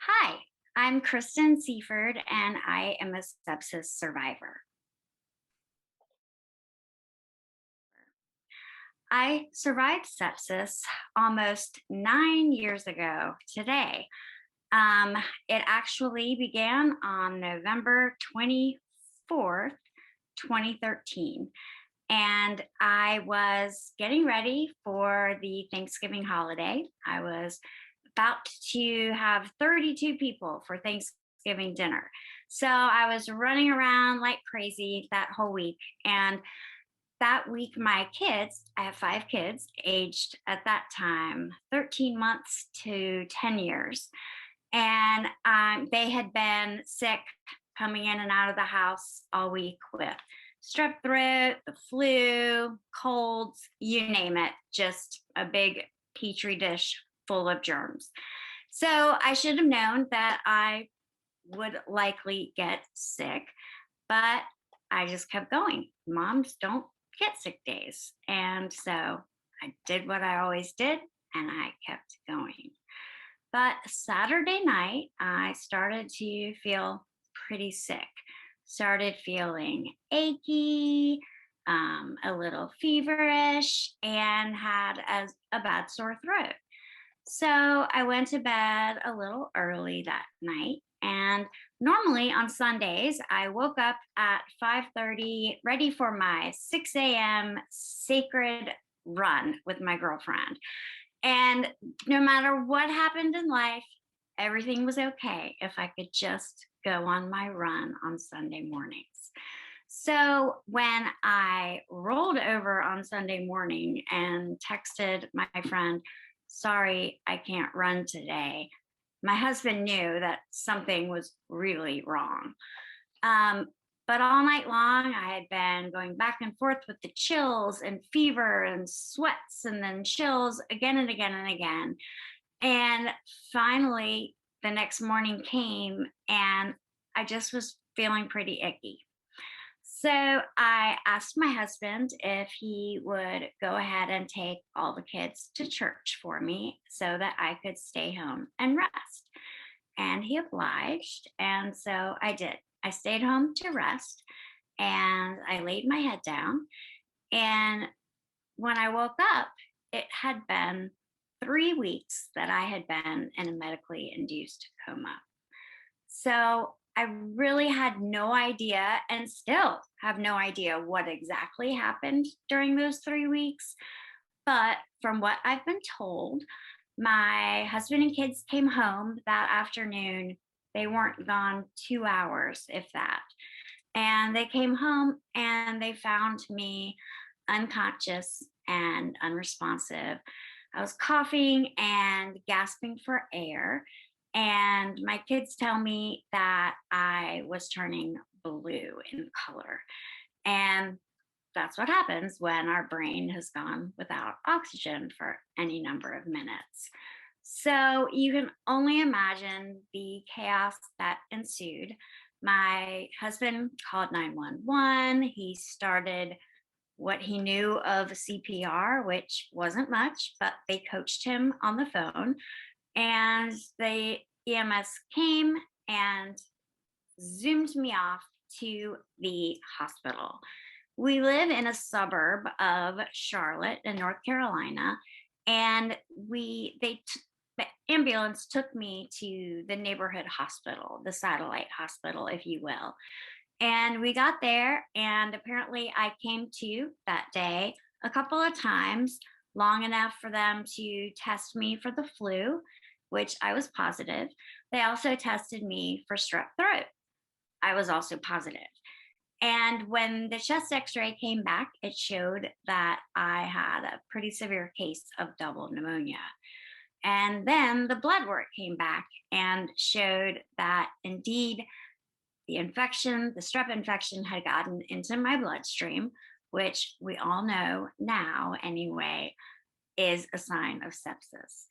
Hi, I'm Kristan Seaford, and I am a sepsis survivor. I survived sepsis almost 9 years ago today. Um, it actually began on November 24th, 2013. And I was getting ready for the Thanksgiving holiday. I was about to have 32 people for Thanksgiving dinner. So I was running around like crazy that whole week. And that week, my kids, I have 5 kids, aged at that time 13 months to 10 years. And they had been sick coming in and out of the house all week with strep throat, the flu, colds, you name it, just a big petri dish full of germs. So I should have known that I would likely get sick, but I just kept going. Moms don't get sick days. And so I did what I always did and I kept going. But Saturday night, I started to feel pretty sick. Started feeling achy, a little feverish, and had a bad sore throat. So I went to bed a little early that night. And normally on Sundays, I woke up at 5:30, ready for my 6 a.m. sacred run with my girlfriend. And no matter what happened in life, everything was okay if I could just go on my run on Sunday mornings. So when I rolled over on Sunday morning and texted my friend, sorry, I can't run today, my husband knew that something was really wrong. Um, but all night long, I had been going back and forth with the chills and fever and sweats and then chills again and again and again. And finally, the next morning came and I just was feeling pretty icky. So I asked my husband if he would go ahead and take all the kids to church for me so that I could stay home and rest. And he obliged. And so I did. I stayed home to rest and I laid my head down. And when I woke up, it had been 3 weeks that I had been in a medically induced coma. So I really had no idea and still have no idea what exactly happened during those 3 weeks. But from what I've been told, my husband and kids came home that afternoon. They weren't gone 2 hours, if that. And they came home and they found me unconscious and unresponsive. I was coughing and gasping for air. And my kids tell me that I was turning blue in color. And that's what happens when our brain has gone without oxygen for any number of minutes. So you can only imagine the chaos that ensued. My husband called 911. He started what he knew of CPR, which wasn't much, but they coached him on the phone. And the EMS came and zoomed me off to the hospital. We live in a suburb of Charlotte in North Carolina, and the ambulance took me to the neighborhood hospital, the satellite hospital, if you will. And we got there, and apparently I came to that day a couple of times, long enough for them to test me for the flu, which I was positive. They also tested me for strep throat. I was also positive. And when the chest x ray came back, it showed that I had a pretty severe case of double pneumonia. And then the blood work came back and showed that indeed the infection, the strep infection, had gotten into my bloodstream, which we all know now anyway is a sign of sepsis.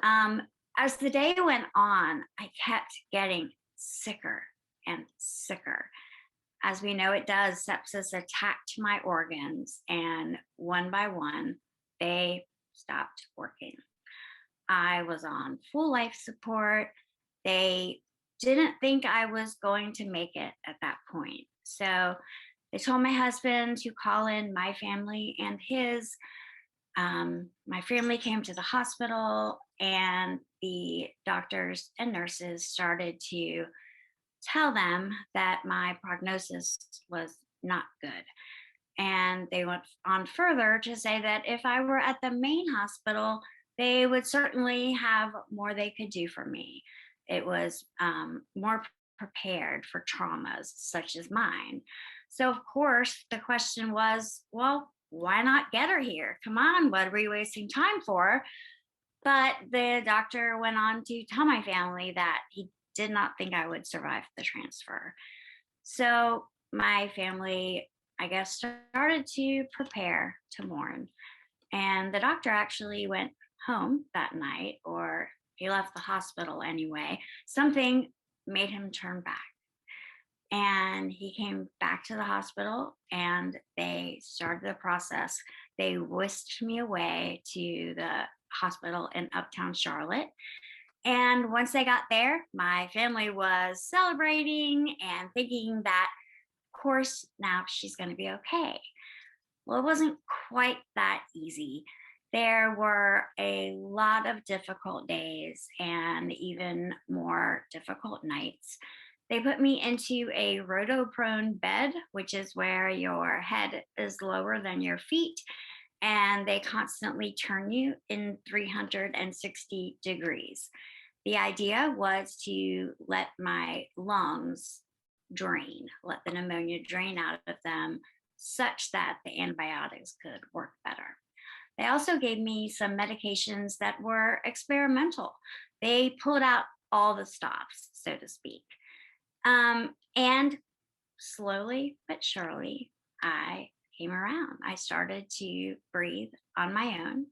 Um, as the day went on, I kept getting sicker and sicker. As we know it does, sepsis attacked my organs, and one by one, they stopped working. I was on full life support, They didn't think I was going to make it at that point. So they told my husband to call in my family and his. My family came to the hospital, and the doctors and nurses started to tell them that my prognosis was not good. And they went on further to say that if I were at the main hospital, they would certainly have more they could do for me. It was more prepared for traumas such as mine. So, of course, the question was, well, why not get her here? Come on, what are we wasting time for? But the doctor went on to tell my family that he did not think I would survive the transfer. So my family, I guess, started to prepare to mourn. And the doctor actually went home that night, or he left the hospital anyway. Something made him turn back. And he came back to the hospital and they started the process. They whisked me away to the hospital in Uptown Charlotte. And once they got there, my family was celebrating and thinking that, of course, now she's going to be okay. Well, it wasn't quite that easy. There were a lot of difficult days and even more difficult nights. They put me into a rotoprone bed, which is where your head is lower than your feet, and they constantly turn you in 360 degrees. The idea was to let my lungs drain, let the pneumonia drain out of them such that the antibiotics could work better. They also gave me some medications that were experimental. They pulled out all the stops, so to speak. And slowly but surely, I came around. I started to breathe on my own.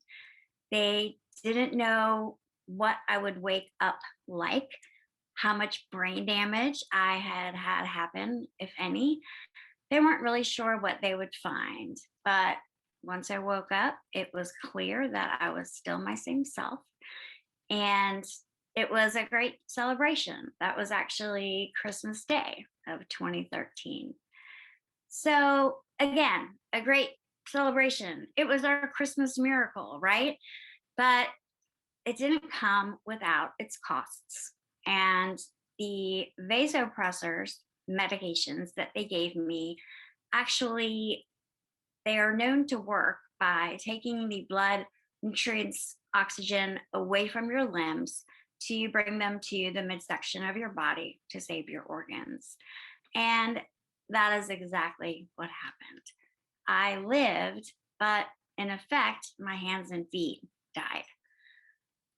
They didn't know what I would wake up like, how much brain damage I had had happen, if any. They weren't really sure what they would find. But once I woke up, it was clear that I was still my same self. And it was a great celebration. That was actually Christmas Day of 2013. So, again, a great celebration. It was our Christmas miracle, right? But it didn't come without its costs. And the vasopressors medications that they gave me, actually, they are known to work by taking the blood, nutrients, oxygen away from your limbs to bring them to the midsection of your body to save your organs. And that is exactly what happened. I lived, but in effect, my hands and feet died.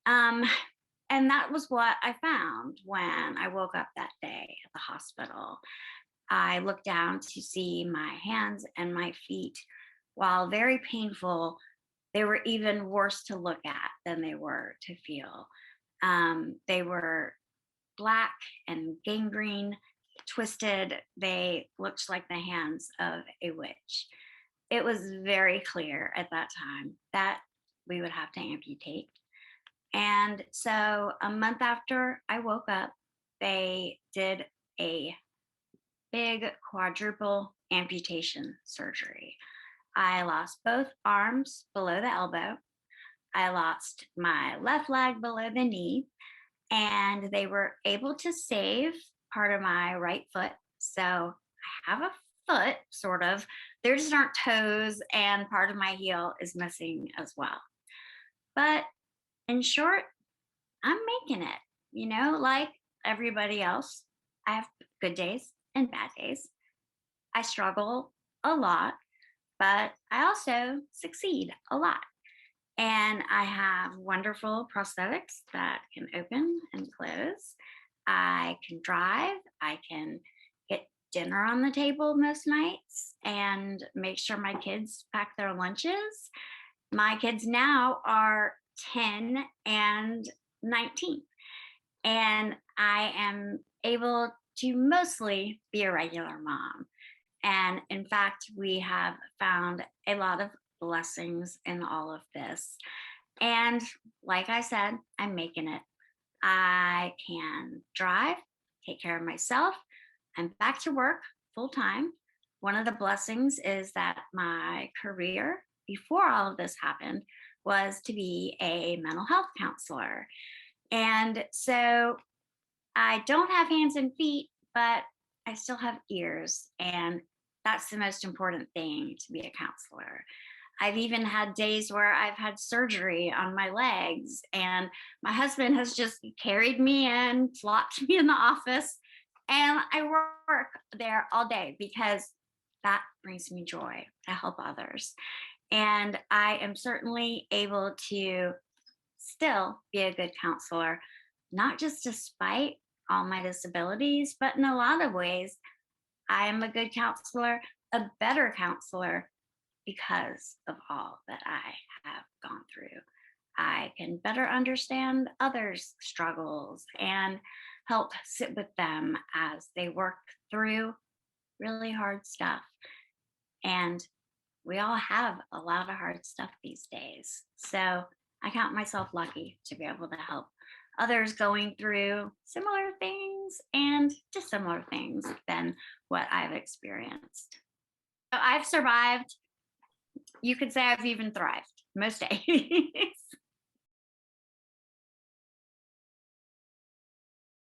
Um, and that was what I found when I woke up that day at the hospital. I looked down to see my hands and my feet. While very painful, they were even worse to look at than they were to feel. They were black and gangrene, twisted. They looked like the hands of a witch. It was very clear at that time that we would have to amputate. And so a month after I woke up, they did a big quadruple amputation surgery. I lost both arms below the elbow. I lost my left leg below the knee, and they were able to save part of my right foot. So I have a foot, sort of. There just aren't toes, and part of my heel is missing as well. But in short, I'm making it, like everybody else. I have good days and bad days. I struggle a lot, but I also succeed a lot. And I have wonderful prosthetics that can open and close. I can drive. I can get dinner on the table most nights and make sure my kids pack their lunches. My kids now are 10 and 19. And I am able to mostly be a regular mom. And in fact, we have found a lot of blessings in all of this. And like I said, I'm making it. I can drive, take care of myself. I'm back to work full time. One of the blessings is that my career before all of this happened was to be a mental health counselor. And so I don't have hands and feet, but I still have ears. And that's the most important thing to be a counselor. I've even had days where I've had surgery on my legs, and my husband has just carried me in, flopped me in the office, and I work there all day because that brings me joy to help others. And I am certainly able to still be a good counselor, not just despite all my disabilities, but in a lot of ways, I am a good counselor, a better counselor because of all that I have gone through. I can better understand others' struggles and help sit with them as they work through really hard stuff. And we all have a lot of hard stuff these days. So I count myself lucky to be able to help others going through similar things and dissimilar things than what I've experienced. So I've survived. You could say I've even thrived most days.